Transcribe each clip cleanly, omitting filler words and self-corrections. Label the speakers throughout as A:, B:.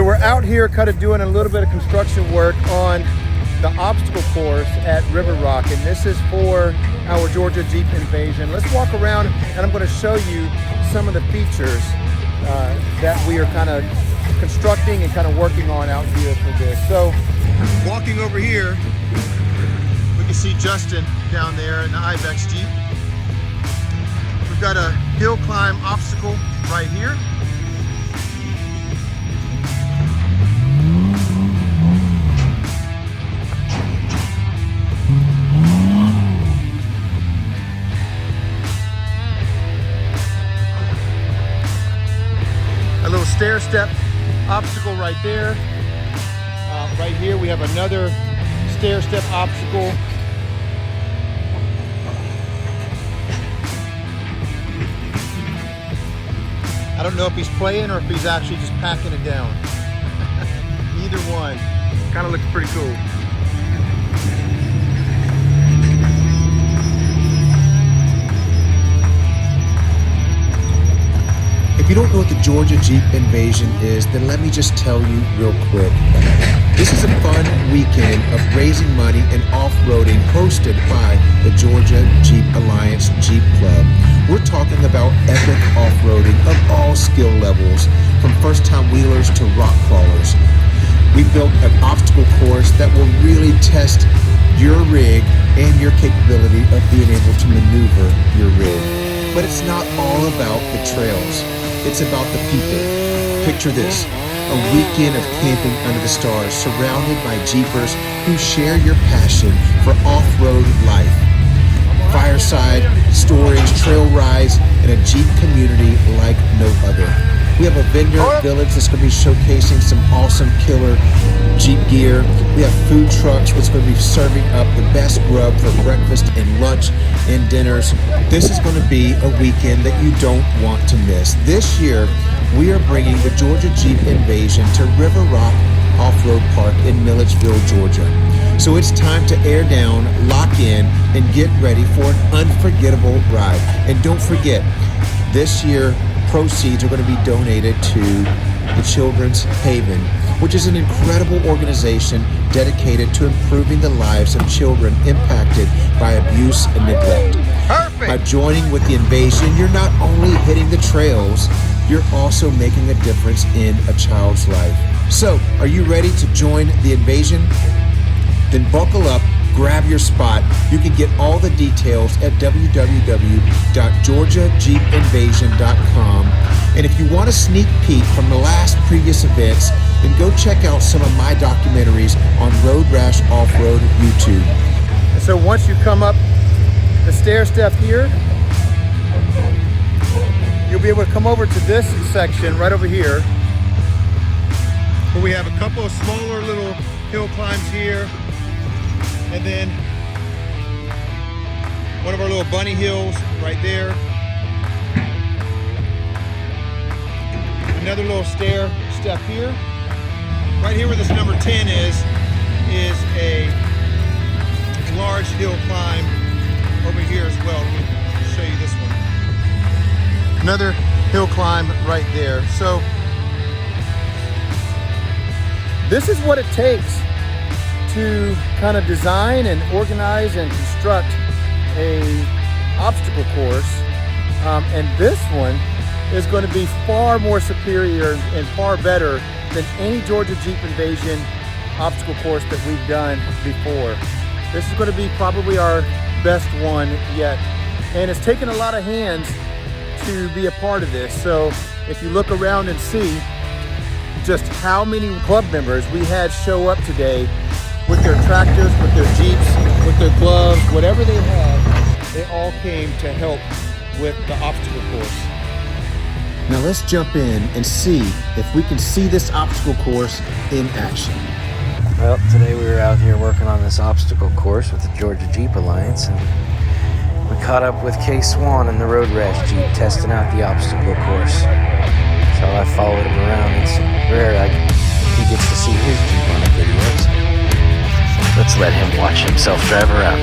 A: So we're out here kind of doing a little bit of construction work on the obstacle course at River Rock, and this is for our Georgia Jeep Invasion. Let's walk around and I'm going to show you some of the features that we are kind of constructing and kind of working on out here for this. So walking over here, we can see Justin down there in the Ibex Jeep. We've got a hill climb obstacle right here. A little stair step obstacle right there. Right here we have another stair step obstacle. I don't know if he's playing or if he's actually just packing it down. Either one. Kind of looks pretty cool.
B: If you don't know what the Georgia Jeep Invasion is, then let me just tell you real quick. This is a fun weekend of raising money and off-roading hosted by the Georgia Jeep Alliance Jeep Club. We're talking about epic off-roading of all skill levels, from first-time wheelers to rock crawlers. We built an obstacle course that will really test your rig and your capability of being able to maneuver your rig. But it's not all about the trails. It's about the people. Picture this, a weekend of camping under the stars, surrounded by Jeepers who share your passion for off-road life. Fireside stories, trail rides, and a Jeep community like no other. We have a vendor village that's going to be showcasing some awesome killer Jeep gear. We have food trucks that's going to be serving up the best grub for breakfast and lunch and dinners. This is going to be a weekend that you don't want to miss. This year, we are bringing the Georgia Jeep Invasion to River Rock Off-Road Park in Milledgeville, Georgia. So it's time to air down, lock in, and get ready for an unforgettable ride. And don't forget, this year, proceeds are going to be donated to the Children's Haven, which is an incredible organization dedicated to improving the lives of children impacted by abuse and neglect.
A: Perfect.
B: By joining with the Invasion, you're not only hitting the trails, you're also making a difference in a child's life. So, are you ready to join the Invasion? Then buckle up, grab your spot. You can get all the details at www.georgiajeepinvasion.com. And if you want a sneak peek from the last previous events, then go check out some of my documentaries on Road Rash Off-Road YouTube.
A: And so once you come up the stair step here, you'll be able to come over to this section right over here, where we have a couple of smaller little hill climbs here, and then one of our little bunny hills right there. Another little stair step here. Right here where this number 10 is a large hill climb over here as well. Let me show you this one. Another hill climb right there. So this is what it takes to kind of design and organize and construct a obstacle course. And this one is going to be far more superior and far better than any Georgia Jeep Invasion obstacle course that we've done before. This is going to be probably our best one yet. And it's taken a lot of hands to be a part of this. So if you look around and see just how many club members we had show up today with their tractors, with their Jeeps, with their gloves, whatever they had, they all came to help with the obstacle course.
B: Now let's jump in and see if we can see this obstacle course in action.
C: Well, today we were out here working on this obstacle course with the Georgia Jeep Alliance, and we caught up with Kay Swan in the Road Rash Jeep testing out the obstacle course. So I followed him around. It's rare he gets to see his Jeep on the videos. Let's let him watch himself drive around.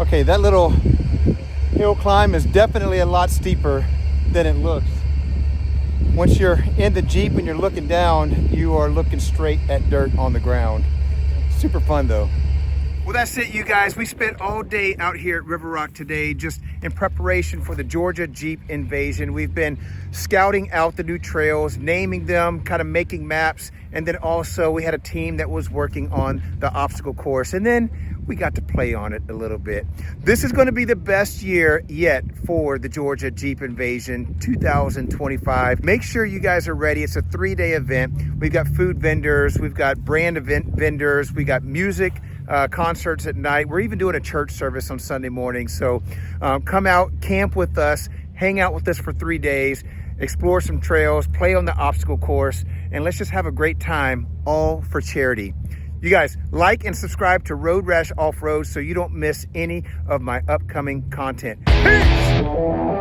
A: Okay, that little hill climb is definitely a lot steeper than it looks. Once you're in the Jeep and you're looking down, you are looking straight at dirt on the ground. Super fun though. Well, that's it, you guys. We spent all day out here at River Rock today just in preparation for the Georgia Jeep invasion. We've been scouting out the new trails, naming them, kind of making maps, and then also we had a team that was working on the obstacle course, and then we got to play on it a little bit. This is going to be the best year yet for the Georgia Jeep Invasion 2025. Make sure you guys are ready. It's a 3-day event. We've got food vendors, we've got brand event vendors, we got music, concerts at night. We're even doing a church service on Sunday morning. So come out, camp with us, hang out with us for 3 days, explore some trails, play on the obstacle course, and let's just have a great time, all for charity. You guys, like and subscribe to Road Rash Off-Road so you don't miss any of my upcoming content. Peace!